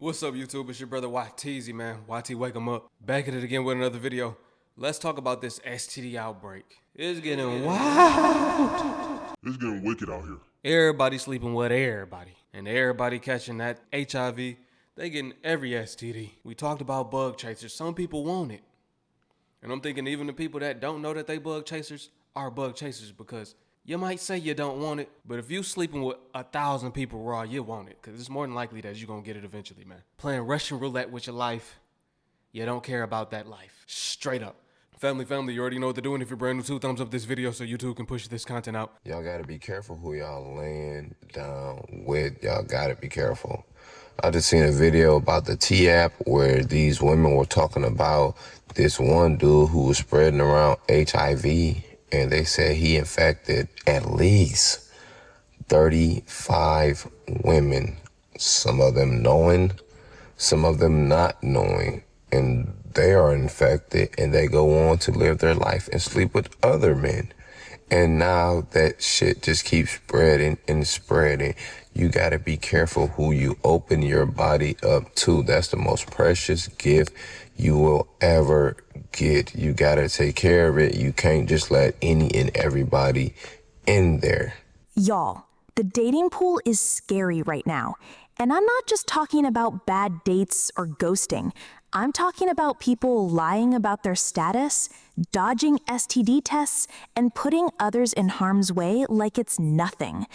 What's up, YouTube? It's your brother YTZ, man. YT, wake 'em up. Back at it again with another video. Let's talk about this STD outbreak. It's getting wild. It's getting wicked out here. Everybody sleeping with everybody. And everybody catching that HIV. They getting every STD. We talked about bug chasers. Some people want it. And I'm thinking even the people that don't know that they bug chasers are bug chasers, because you might say you don't want it, but if you sleeping with 1,000 people raw, you want it, because it's more than likely that you're going to get it eventually, man. Playing Russian roulette with your life, you don't care about that life. Straight up. Family, you already know what they're doing. If you're brand new, 2 thumbs up this video so YouTube can push this content out. Y'all gotta be careful who y'all laying down with. Y'all gotta be careful. I just seen a video about the T app where these women were talking about this one dude who was spreading around HIV, and they said he infected at least 35 women, some of them knowing, some of them not knowing, and they are infected and they go on to live their life and sleep with other men. And now that shit just keeps spreading and spreading. You gotta be careful who you open your body up to. That's the most precious gift you will ever get. You gotta take care of it. You can't just let any and everybody in there. Y'all, the dating pool is scary right now. And I'm not just talking about bad dates or ghosting. I'm talking about people lying about their status, dodging STD tests, and putting others in harm's way like it's nothing.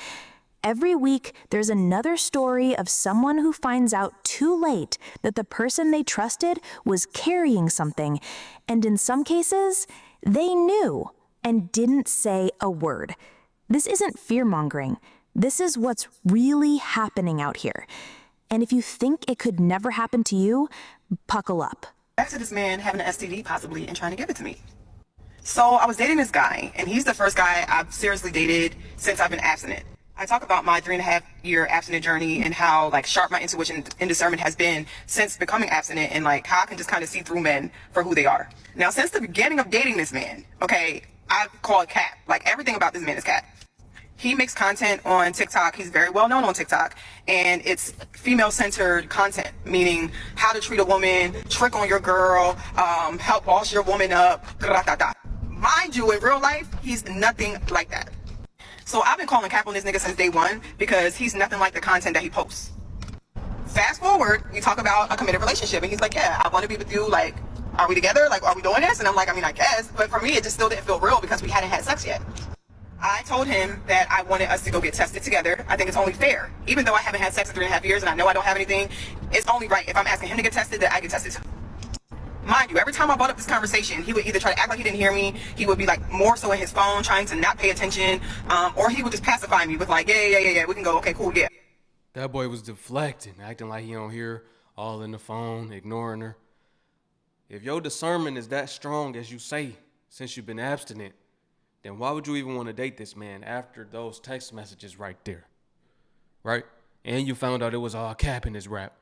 Every week, there's another story of someone who finds out too late that the person they trusted was carrying something, and in some cases, they knew and didn't say a word. This isn't fear-mongering. This is what's really happening out here. And if you think it could never happen to you, buckle up. Back to this man having an STD possibly and trying to give it to me. So I was dating this guy, and he's the first guy I've seriously dated since I've been abstinent. I talk about my 3.5-year abstinent journey and how sharp my intuition and discernment has been since becoming abstinent, and how I can just kind of see through men for who they are. Now, since the beginning of dating this man, I've called cat. Everything about this man is cat. He makes content on TikTok. He's very well known on TikTok, and it's female-centered content, meaning how to treat a woman, trick on your girl, help boss your woman up, Mind you, in real life, he's nothing like that. So I've been calling cap on this nigga since day one because he's nothing like the content that he posts. Fast forward, we talk about a committed relationship, and he's like, yeah, I want to be with you. Are we together? Are we doing this? And I'm like, I guess. But for me, it just still didn't feel real because we hadn't had sex yet. I told him that I wanted us to go get tested together. I think it's only fair. Even though I haven't had sex in 3.5 years and I know I don't have anything, it's only right if I'm asking him to get tested that I get tested too. Mind you, every time I brought up this conversation, he would either try to act like he didn't hear me, he would be more so in his phone trying to not pay attention, or he would just pacify me with yeah, we can go, okay, cool, yeah. That boy was deflecting, acting like he don't hear, all in the phone, ignoring her. If your discernment is that strong as you say since you've been abstinent, then why would you even want to date this man after those text messages right there? Right? And you found out it was all cap in his rap.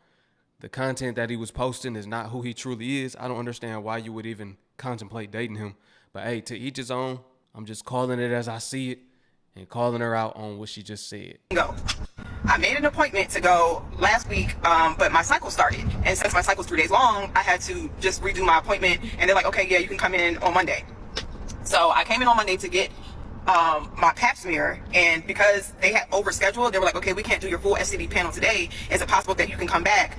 The content that he was posting is not who he truly is. I don't understand why you would even contemplate dating him. But hey, to each his own. I'm just calling it as I see it and calling her out on what she just said. Go. I made an appointment to go last week, but my cycle started. And since my cycle's 3 days long, I had to just redo my appointment. And they're like, okay, yeah, you can come in on Monday. So I came in on Monday to get my pap smear, and because they had overscheduled, they were like, okay, we can't do your full STD panel today. Is it possible that you can come back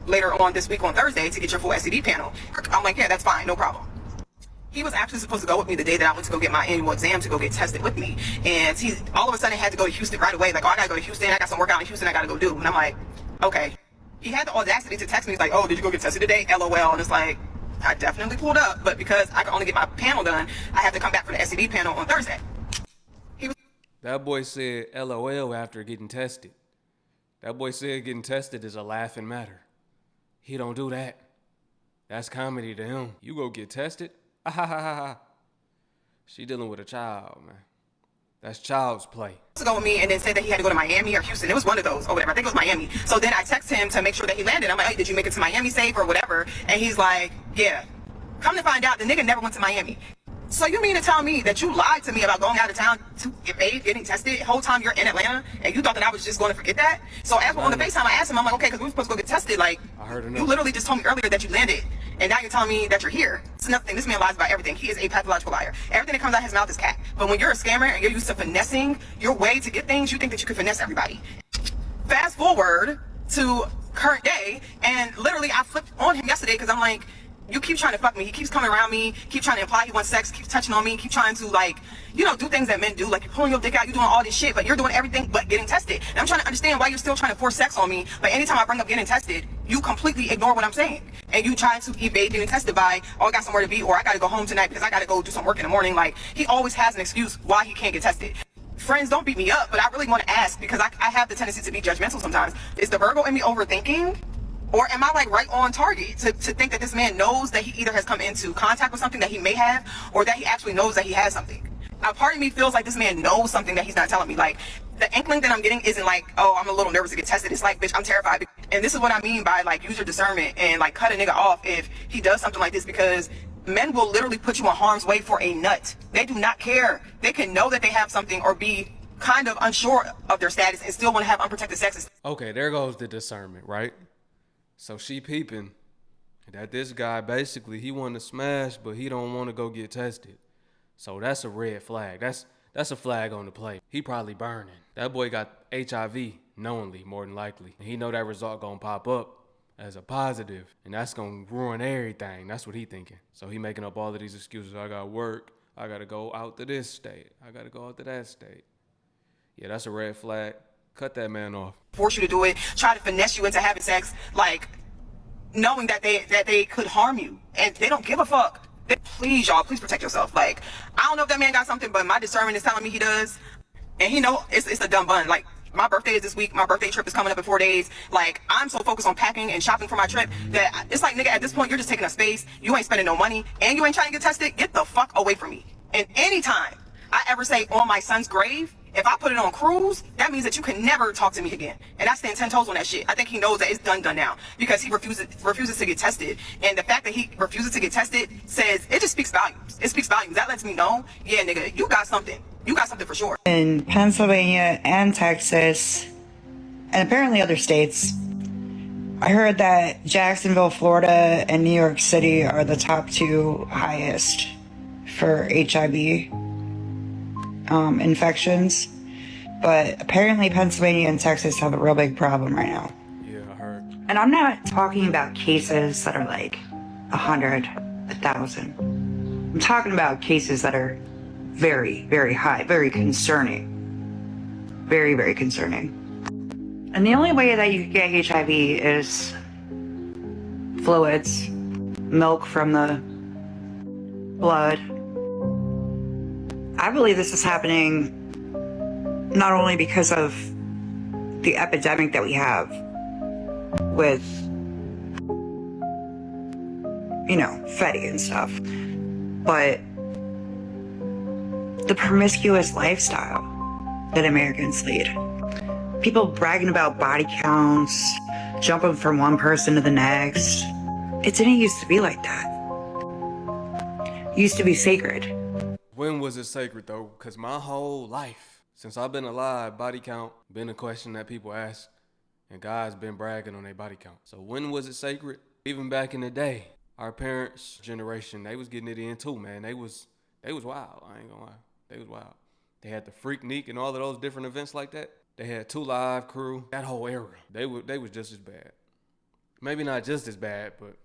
later on this week on Thursday to get your full STD panel? I'm like, yeah, that's fine, no problem. He was actually supposed to go with me the day that I went to go get my annual exam to go get tested with me, and he all of a sudden had to go to Houston right away. Oh, I gotta go to Houston, I got some workout in Houston I gotta go do. And I'm like, okay. He had the audacity to text me, he's like, oh, did you go get tested today? LOL. And it's like, I definitely pulled up, but because I can only get my panel done, I have to come back for the STD panel on Thursday. That boy said LOL after getting tested. That boy said getting tested is a laughing matter. He don't do that. That's comedy to him. You go get tested? Ah ha ha ha. She dealing with a child, man. That's child's play. To go with me, and then said that he had to go to Miami or Houston. It was one of those or whatever. I think it was Miami. So then I text him to make sure that he landed. I'm like, hey, did you make it to Miami safe or whatever? And he's like, yeah. Come to find out, the nigga never went to Miami. So you mean to tell me that you lied to me about going out of town to evade getting tested the whole time you're in Atlanta, and you thought that I was just going to forget that? So as on the FaceTime, I asked him, I'm like, okay, because we were supposed to go get tested. Like, I heard enough. you literally just told me earlier that you landed, and now you're telling me that you're here. It's nothing. This man lies about everything. He is a pathological liar. Everything that comes out of his mouth is cap. But when you're a scammer and you're used to finessing your way to get things, you think that you can finesse everybody. Fast forward to current day, and literally I flipped on him yesterday because I'm like, you keep trying to fuck me. He keeps coming around me, keep trying to imply he wants sex, keeps touching on me, keep trying to, like, you know, do things that men do. Like, you're pulling your dick out, you're doing all this shit, but you're doing everything but getting tested. And I'm trying to understand why you're still trying to force sex on me, but anytime I bring up getting tested, you completely ignore what I'm saying. And you try to evade getting tested by, oh, I got somewhere to be, or I gotta go home tonight because I gotta go do some work in the morning. Like, he always has an excuse why he can't get tested. Friends, don't beat me up, but I really want to ask, because I have the tendency to be judgmental sometimes. Is the Virgo in me overthinking? Or am I like right on target to think that this man knows that he either has come into contact with something that he may have, or that he actually knows that he has something? A part of me feels like this man knows something that he's not telling me. Like, the inkling that I'm getting isn't like, oh, I'm a little nervous to get tested. It's like, bitch, I'm terrified. And this is what I mean by, like, use your discernment and, like, cut a nigga off if he does something like this, because men will literally put you in harm's way for a nut. They do not care. They can know that they have something or be kind of unsure of their status and still want to have unprotected sex. Okay, there goes the discernment, right? So she peeping that this guy basically, he want to smash, but he don't want to go get tested. So that's a red flag. That's a flag on the plate. He probably burning. That boy got HIV knowingly, more than likely. And he know that result gonna pop up as a positive, and that's gonna ruin everything. That's what he thinking. So he making up all of these excuses. I got work. I gotta go out to this state. I gotta go out to that state. Yeah, that's a red flag. Cut that man off. Force you to do it, try to finesse you into having sex, like, knowing that they could harm you, and they don't give a fuck. Please, y'all, please protect yourself. Like, I don't know if that man got something, but my discernment is telling me he does, and he know it's a dumb bun. Like, my birthday is this week. My birthday trip is coming up in 4 days. Like, I'm so focused on packing and shopping for my trip that it's like, nigga, at this point, you're just taking up space. You ain't spending no money, and you ain't trying to get tested. Get the fuck away from me. And anytime I ever say on my son's grave, if I put it on cruise, that means that you can never talk to me again. And I stand 10 toes on that shit. I think he knows that it's done now, because he refuses to get tested. And the fact that he refuses to get tested says, it just speaks volumes. It speaks volumes. That lets me know, yeah, nigga, you got something. You got something for sure. In Pennsylvania and Texas, and apparently other states, I heard that Jacksonville, Florida, and New York City are the top 2 highest for HIV infections, but apparently Pennsylvania and Texas have a real big problem right now. Yeah, I heard. And I'm not talking about cases that are like 100, 1,000. I'm talking about cases that are very, very high, very concerning. Very, very concerning. And the only way that you can get HIV is fluids, milk from the blood. I believe this is happening not only because of the epidemic that we have with, you know, Fetty and stuff, but the promiscuous lifestyle that Americans lead. People bragging about body counts, jumping from one person to the next. It didn't used to be like that. It used to be sacred. When was it sacred though? Because my whole life, since I've been alive, body count been a question that people ask, and guys been bragging on their body count. So when was it sacred? Even back in the day, our parents' generation, they was getting it in too, man. They was wild. I ain't gonna lie, they was wild. They had the Freaknik and all of those different events like that. They had 2 Live Crew. That whole era, they was just as bad. Maybe not just as bad, but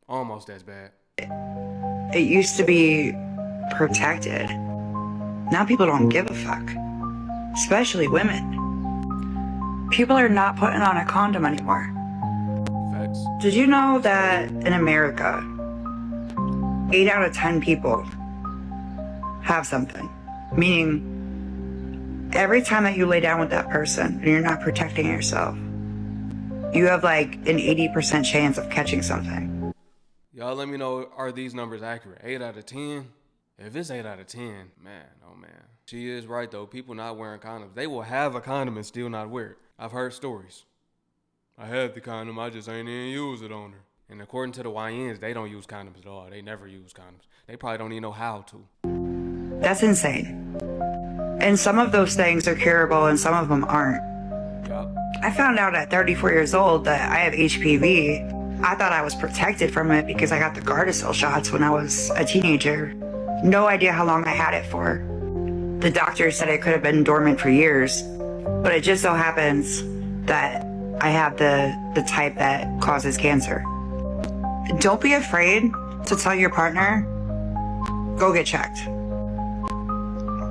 almost as bad. It used to be protected. Now people don't give a fuck, especially women. People are not putting on a condom anymore. Facts. Did you know that in America, 8 out of 10 people have something? Meaning, every time that you lay down with that person and you're not protecting yourself, you have like an 80% chance of catching something. Y'all let me know, are these numbers accurate? 8 out of 10? If it's 8 out of 10, man, oh man. She is right though, people not wearing condoms. They will have a condom and still not wear it. I've heard stories. I had the condom, I just ain't even use it on her. And according to the YNs, they don't use condoms at all. They never use condoms. They probably don't even know how to. That's insane. And some of those things are curable and some of them aren't. Yup. I found out at 34 years old that I have HPV. I thought I was protected from it because I got the Gardasil shots when I was a teenager. No idea how long I had it for. The doctor said it could have been dormant for years, but it just so happens that I have the type that causes cancer. Don't be afraid to tell your partner, go get checked.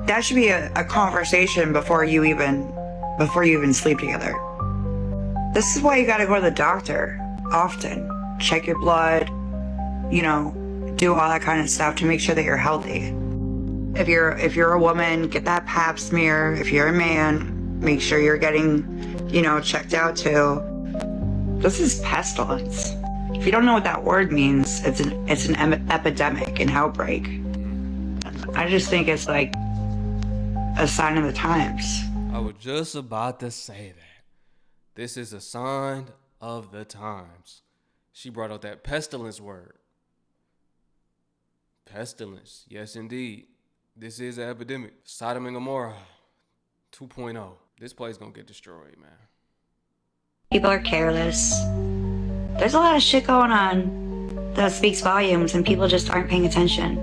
That should be a conversation before you even sleep together. This is why you gotta go to the doctor often. Check your blood, do all that kind of stuff to make sure that you're healthy. If you're a woman, get that pap smear. If you're a man, make sure you're getting, checked out too. This is pestilence. If you don't know what that word means, it's an epidemic, an outbreak. I just think it's like a sign of the times. I was just about to say that. This is a sign of the times. She brought out that pestilence word. Pestilence. Yes, indeed. This is an epidemic. Sodom and Gomorrah 2.0. This place gonna get destroyed, man. People are careless. There's a lot of shit going on that speaks volumes and people just aren't paying attention.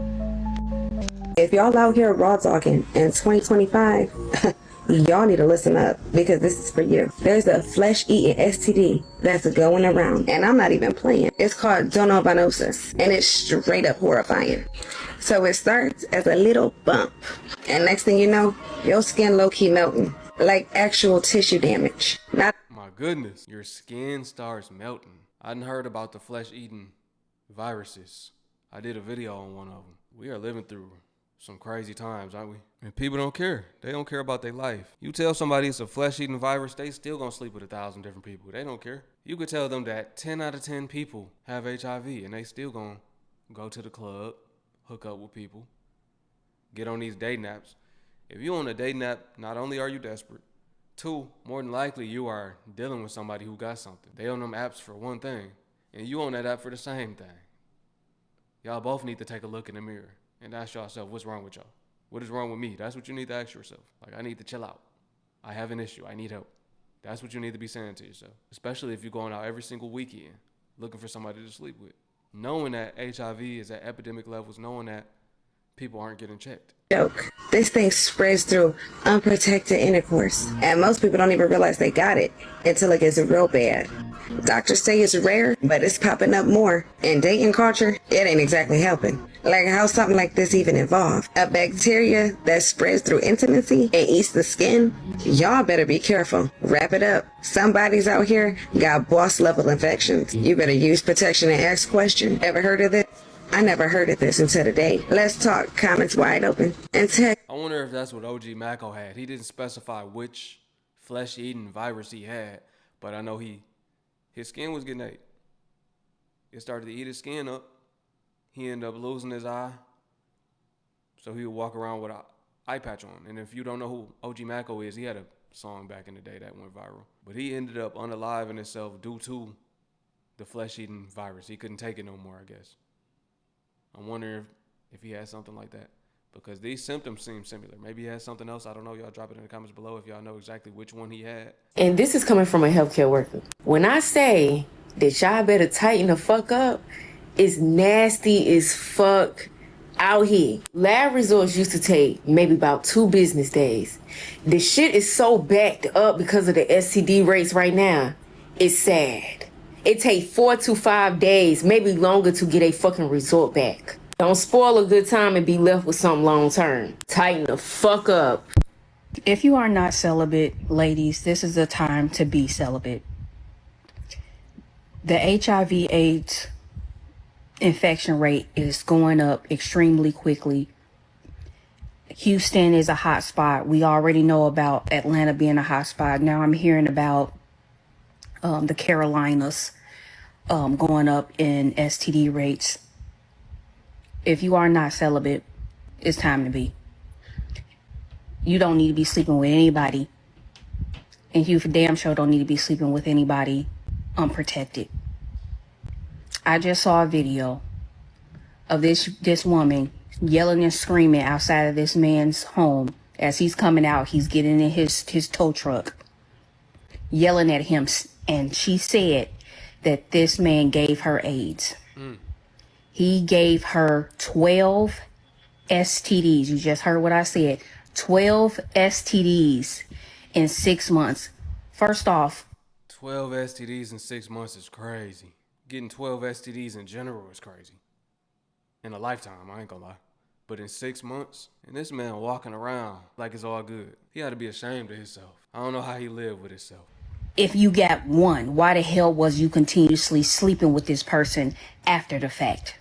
If y'all out here raw talking in 2025, y'all need to listen up because this is for you. There's a flesh-eating STD that's going around, and I'm not even playing. It's called zonovanosis, and it's straight up horrifying. So it starts as a little bump, and next thing you know, your skin low-key melting, like actual tissue damage. Not My goodness, your skin starts melting. I done heard about the flesh-eating viruses. I did a video on one of them. We are living through some crazy times, aren't we? And people don't care. They don't care about their life. You tell somebody it's a flesh-eating virus, they still gonna sleep with 1,000 different people. They don't care. You could tell them that 10 out of 10 people have HIV, and they still gonna go to the club, hook up with people, get on these dating apps. If you on a dating app, not only are you desperate, two, more than likely you are dealing with somebody who got something. They on them apps for one thing, and you on that app for the same thing. Y'all both need to take a look in the mirror and ask yourself, what's wrong with y'all? What is wrong with me? That's what you need to ask yourself. Like, I need to chill out. I have an issue. I need help. That's what you need to be saying to yourself, especially if you're going out every single weekend looking for somebody to sleep with. Knowing that HIV is at epidemic levels, knowing that people aren't getting checked. joke. This thing spreads through unprotected intercourse, and most people don't even realize they got it until it gets real bad. Doctors say it's rare, but it's popping up more. In dating culture, it ain't exactly helping. Like, how something like this even evolved? A bacteria that spreads through intimacy and eats the skin? Y'all better be careful. Wrap it up. Somebody's out here got boss level infections. You better use protection and ask questions. Ever heard of this? I never heard of this until today. Let's talk. Comments wide open. And tech. I wonder if that's what OG Mako had. He didn't specify which flesh-eating virus he had, but I know his skin was getting ate. It started to eat his skin up. He ended up losing his eye, so he would walk around with an eye patch on. And if you don't know who OG Mako is, he had a song back in the day that went viral. But he ended up unaliving himself due to the flesh-eating virus. He couldn't take it no more, I guess. I'm wondering if he had something like that, because these symptoms seem similar. Maybe he has something else. I don't know. Y'all drop it in the comments below if y'all know exactly which one he had. And this is coming from a healthcare worker. When I say that y'all better tighten the fuck up, it's nasty as fuck out here. Lab results used to take maybe about 2 business days. The shit is so backed up because of the STD rates right now. It's sad. It takes 4 to 5 days, maybe longer, to get a fucking result back. Don't spoil a good time and be left with something long term. Tighten the fuck up. If you are not celibate, ladies, this is the time to be celibate. The HIV/AIDS infection rate is going up extremely quickly. Houston is a hot spot. We already know about Atlanta being a hot spot. Now I'm hearing about the Carolinas going up in STD rates. If you are not celibate, it's time to be. You don't need to be sleeping with anybody. And you for damn sure don't need to be sleeping with anybody unprotected. I just saw a video of this woman yelling and screaming outside of this man's home as he's coming out. He's getting in his tow truck, yelling at him, and she said that this man gave her AIDS. He gave her 12 STDs. You just heard what I said. 12 STDs in 6 months. First off, 12 STDs in 6 months is crazy. Getting 12 STDs in general is crazy. In a lifetime, I ain't gonna lie. But in 6 months, and this man walking around like it's all good. He ought to be ashamed of himself. I don't know how he lived with himself. if you got one, why the hell was you continuously sleeping with this person after the fact?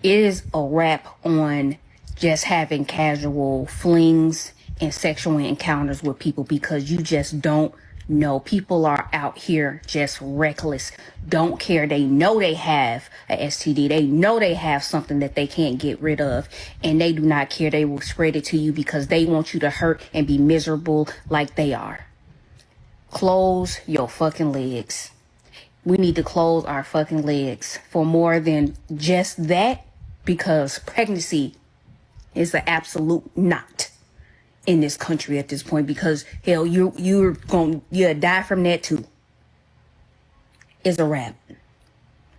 It is a wrap on just having casual flings and sexual encounters with people because you just don't know. People are out here just reckless, don't care. They know they have a STD. They know they have something that they can't get rid of, and they do not care. They will spread it to you because they want you to hurt and be miserable like they are. Close your fucking legs. We need to close our fucking legs for more than just that, because pregnancy is an absolute not in this country at this point, because hell, you'll die from that too. It's a wrap.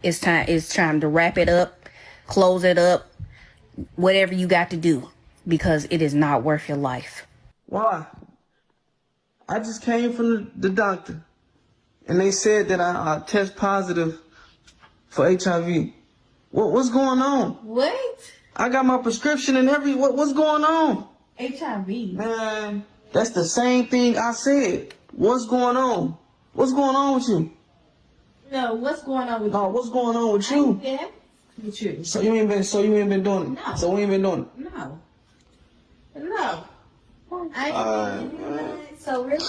It's time to wrap it up, close it up, whatever you got to do, because it is not worth your life. Why? I just came from the doctor, and they said that I test positive for HIV. What's going on? What? I got my prescription and what's going on? HIV. Man, that's the same thing I said. What's going on? What's going on with you? No, what's going on with you? No, what's going on with you? Yeah, with you. So you ain't been doing it? No. So we ain't been doing it? No. No. I ain't doing it. So really?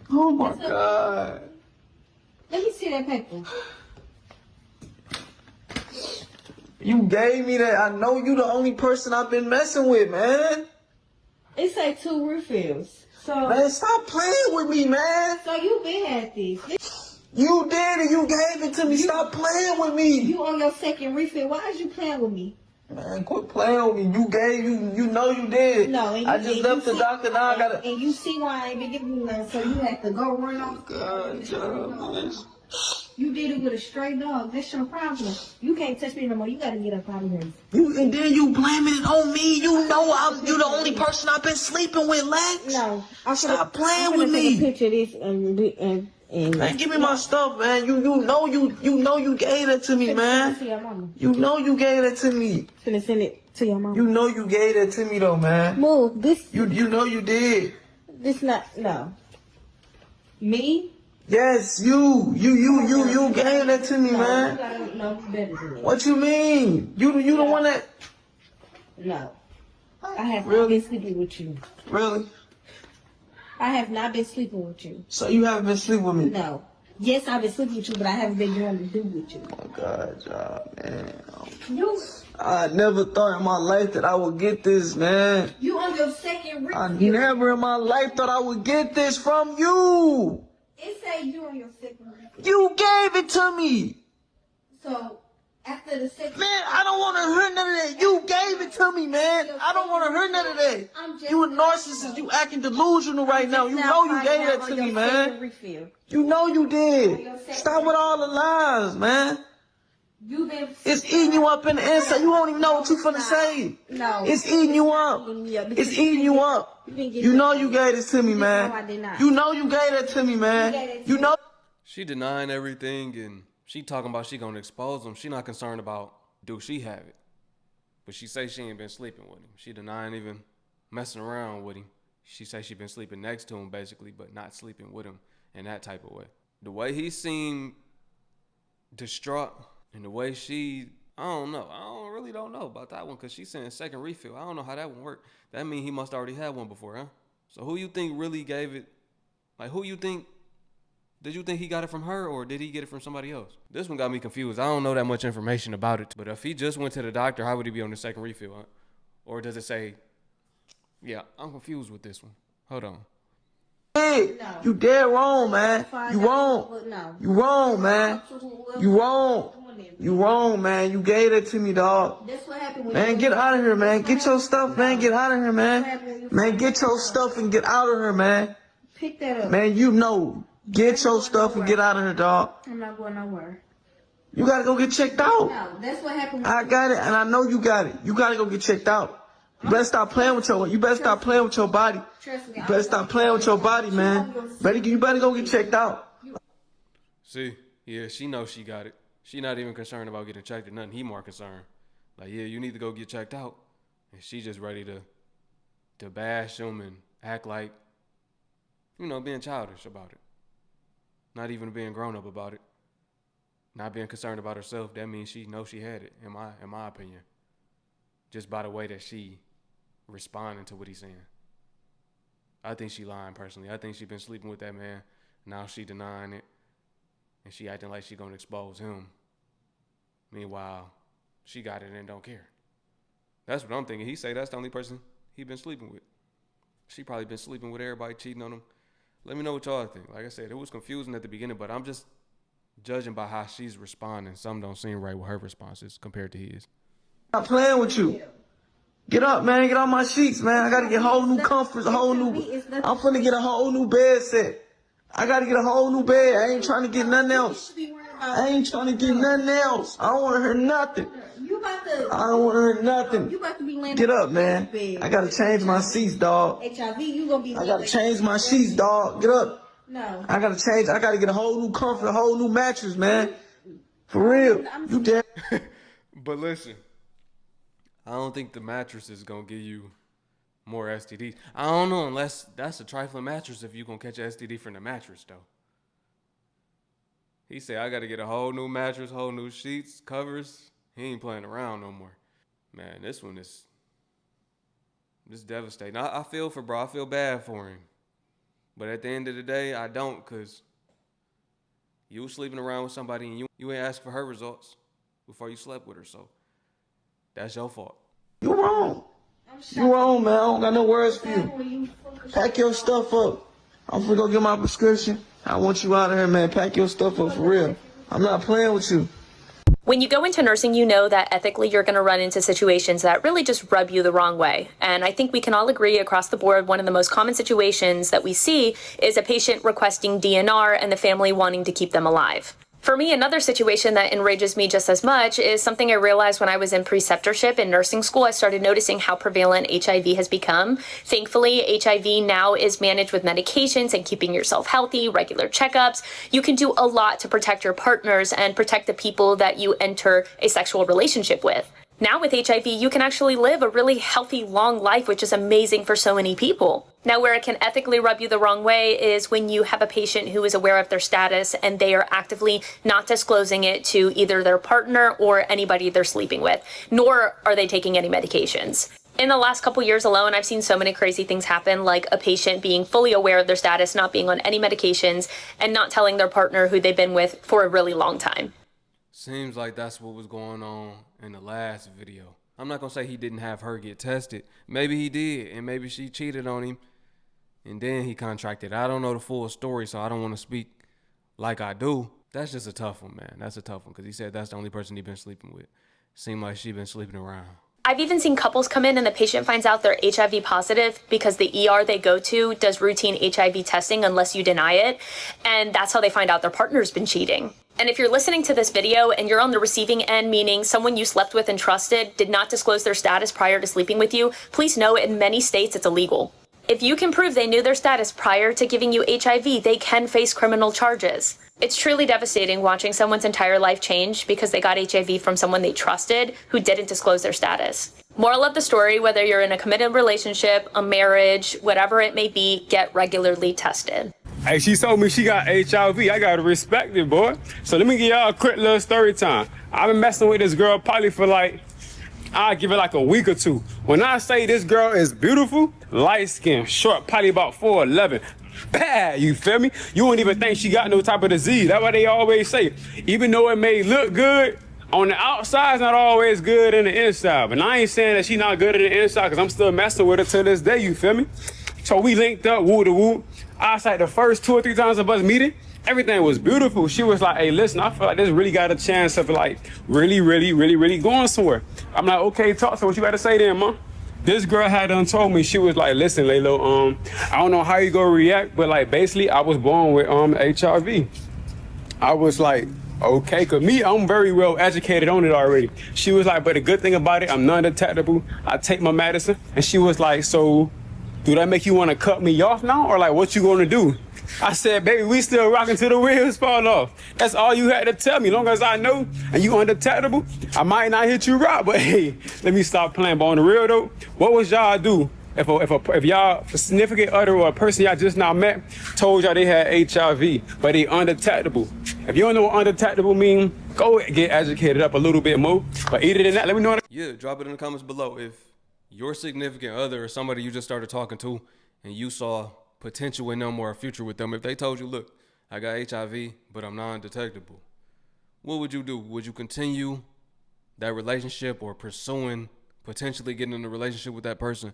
Oh my God. Let me see that paper. You gave me that. I know you the only person I've been messing with, man. It say 2 refills. So Man, stop playing with me, man. so you been had these. You did it. You gave it to me. Stop playing with me. You on your second refill. Why is you playing with me? Man, quit playing with me. You know you did. No, and I you, just and left you the see- doctor. Now I gotta. And you see why I ain't been giving you none, so you have to go run off. God, John, man. You did it with a stray dog. That's your problem. You can't touch me no more. You gotta get up out of here. And then you blaming it on me. You know you the only person I've been sleeping with, Lex. No, Stop playing I'm with take a me. picture of this and Man, give me my stuff, man. You know you gave that to me, man. to your mama. You know you gave that to me. Finna send it to your mama. You know you gave that to me though, man. Move this. You know you did. This not no. Me? Yes, you gave that to me, No, man. you gotta know better than that. What you mean? You the one that No. I have not Really? been sleeping with you. really? I have not been sleeping with you. So you haven't been sleeping with me? No. Yes, I've been sleeping with you, but I haven't been doing the do with you. Oh God, John, man. You I never thought in my life that I would get this, man. you on your second I refill. never in my life thought I would get this from you. It say you on your second refill. You gave it to me. So after the second Man, I don't want to hear none of that. You gave it to me, man. I don't want to hear none of that. You a narcissist. You acting delusional right now. You know you gave that to me, man. Refill. You know you did. Stop with all the lies, man. You been It's eating you up in the inside. You don't even know what you finna say. No. It's eating you up. It's eating you up. You know you gave this to me, man. No, I did not. You know you gave that to me, man. You know. She denying everything, and she talking about she gonna expose him. She not concerned about do she have it. But she say she ain't been sleeping with him. She denying even messing around with him. She say she been sleeping next to him basically, but not sleeping with him in that type of way. The way he seemed distraught and the way I don't know. I really don't know about that one, because she's saying second refill. I don't know how that one worked. That mean he must already have one before, huh? So who you think really gave it? Like, who you think? Did you think he got it from her, or did he get it from somebody else? This one got me confused. I don't know that much information about it. But if he just went to the doctor, how would he be on the second refill, huh? Or does it say, yeah, I'm confused with this one. Hold on. Hey, you dead wrong, man. You wrong. You wrong, man. You wrong. You wrong, man. You gave it to me, dog. Man, get out of here, man. Get your stuff, man. Get out of here, man. Man, get your stuff and get out of here, man. Pick that up. Man, you know. Get your stuff and get out of here, dog. I'm not going nowhere. You gotta go get checked out. No, that's what happened. I got it, and I know you got it. You gotta go get checked out. You better stop playing with your. You better stop playing with your body. You better stop playing with your body, man. You better go get checked out. See, yeah, she knows she got it. She not even concerned about getting checked or nothing. He more concerned. Like, yeah, you need to go get checked out. And she just ready to bash him and act like, you know, being childish about it. Not even being grown up about it. Not being concerned about herself. That means she knows she had it, in my opinion. Just by the way that she responding to what he's saying. I think she lying personally. I think she been sleeping with that man. Now she denying it. And she acting like she gonna expose him. Meanwhile, she got it and don't care. That's what I'm thinking. He say that's the only person he been sleeping with. She probably been sleeping with everybody, cheating on him. Let me know what y'all think. Like I said, it was confusing at the beginning, but I'm just judging by how she's responding. Some don't seem right with her responses compared to his. I'm playing with you. Get up, man. Get on my sheets, man. I gotta get whole new comforts, I'm finna get a whole new bed set. I gotta get a whole new bed. I ain't trying to get nothing else. I ain't trying to get nothing else. I don't want to hear nothing. I don't want to hear nothing. Get up, man. I gotta change my sheets, dog. HIV, you gonna be. I gotta change my sheets, dog. Get up. No. I gotta change. I gotta get a whole new comfort, a whole new mattress, man. For real. You dead. But listen, I don't think the mattress is gonna give you more STDs. I don't know, unless that's a trifling mattress if you gonna catch an STD from the mattress, though. He said, I gotta get a whole new mattress, whole new sheets, covers. He ain't playing around no more. Man, this one is devastating. I feel for bro. I feel bad for him. But at the end of the day, I don't, because you was sleeping around with somebody and you ain't asked for her results before you slept with her, so that's your fault. You wrong. You wrong, man. I don't got no words for you. Pack your stuff up. I'm finna go get my prescription. I want you out of here, man. Pack your stuff up for real. I'm not playing with you. When you go into nursing, you know that ethically you're going to run into situations that really just rub you the wrong way. And I think we can all agree across the board, one of the most common situations that we see is a patient requesting DNR and the family wanting to keep them alive. For me, another situation that enrages me just as much is something I realized when I was in preceptorship in nursing school. I started noticing how prevalent HIV has become. Thankfully, HIV now is managed with medications and keeping yourself healthy, regular checkups. You can do a lot to protect your partners and protect the people that you enter a sexual relationship with. Now with HIV, you can actually live a really healthy, long life, which is amazing for so many people. Now, where it can ethically rub you the wrong way is when you have a patient who is aware of their status and they are actively not disclosing it to either their partner or anybody they're sleeping with, nor are they taking any medications. In the last couple years alone, I've seen so many crazy things happen, like a patient being fully aware of their status, not being on any medications, and not telling their partner who they've been with for a really long time. Seems like that's what was going on in the last video. I'm not gonna say he didn't have her get tested. Maybe he did, and maybe she cheated on him, and then he contracted. I don't know the full story, so I don't want to speak like I do. That's just a tough one, man. That's a tough one, because he said that's the only person he been sleeping with. Seemed like she been sleeping around. I've even seen couples come in and the patient finds out they're HIV positive because the ER they go to does routine HIV testing unless you deny it. And that's how they find out their partner's been cheating. And if you're listening to this video and you're on the receiving end, meaning someone you slept with and trusted did not disclose their status prior to sleeping with you, please know in many states it's illegal. If you can prove they knew their status prior to giving you HIV, they can face criminal charges. It's truly devastating watching someone's entire life change because they got HIV from someone they trusted who didn't disclose their status. Moral of the story, whether you're in a committed relationship, a marriage, whatever it may be, get regularly tested. Hey, she told me she got HIV. I gotta respect it, boy. So let me give y'all a quick little story time. I've been messing with this girl probably for I'll give it like a week or two. When I say this girl is beautiful, light skin, short, probably about 4'11". Bad, you feel me? You wouldn't even think she got no type of disease. That's what they always say. Even though it may look good, on the outside, it's not always good in the inside. But I ain't saying that she not good in the inside, because I'm still messing with her to this day, you feel me? So we linked up, woo to woo. I was like, the first 2 or 3 times of us meeting, everything was beautiful. She was like, hey, listen, I feel like this really got a chance of like really going somewhere. I'm like, okay, talk to what you got to say then, man. This girl had done told me, she was like, listen, Laylo, I don't know how you gonna react, but like basically I was born with HIV. I was like, okay, cause me, I'm very well educated on it already. She was like, but the good thing about it, I'm non-detectable. I take my medicine. And she was like, so do that make you want to cut me off now? Or like, what you gonna do? I said, baby, we still rocking till the wheels fall off. That's all you had to tell me. Long as I know and you undetectable, I might not hit you right, but hey, let me stop playing. But on the real though, what would y'all do if y'all significant other or a person y'all just now met told y'all they had HIV, but they undetectable? If you don't know what undetectable mean, go get educated up a little bit more. But either than that, let me know. Yeah, drop it in the comments below if your significant other or somebody you just started talking to and you saw potential in them or a future with them, if they told you, look, I got HIV, but I'm non-detectable, what would you do? Would you continue that relationship or pursuing potentially getting in a relationship with that person,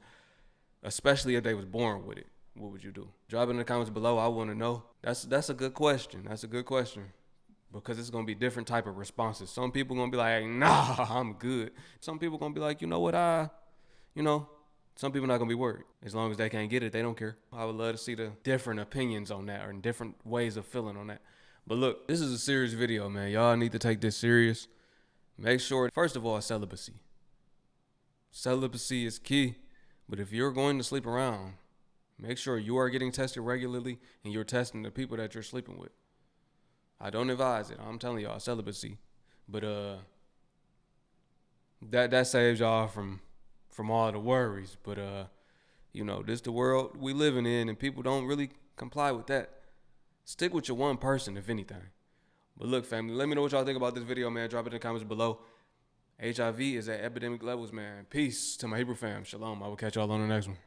especially if they was born with it? What would you do? Drop it in the comments below. I want to know. That's a good question. That's a good question because it's going to be different type of responses. Some people going to be like, nah, I'm good. Some people going to be like, you know what, some people not going to be worried. As long as they can't get it, they don't care. I would love to see the different opinions on that or different ways of feeling on that. But look, this is a serious video, man. Y'all need to take this serious. Make sure, first of all, celibacy. Celibacy is key. But if you're going to sleep around, make sure you are getting tested regularly and you're testing the people that you're sleeping with. I don't advise it. I'm telling y'all, celibacy. But that saves y'all from all the worries. But this the world we living in and people don't really comply with that. Stick with your one person, if anything. But look, family, let me know what y'all think about this video, man. Drop it in the comments below. HIV is at epidemic levels, man. Peace to my Hebrew fam. Shalom. I will catch y'all on the next one.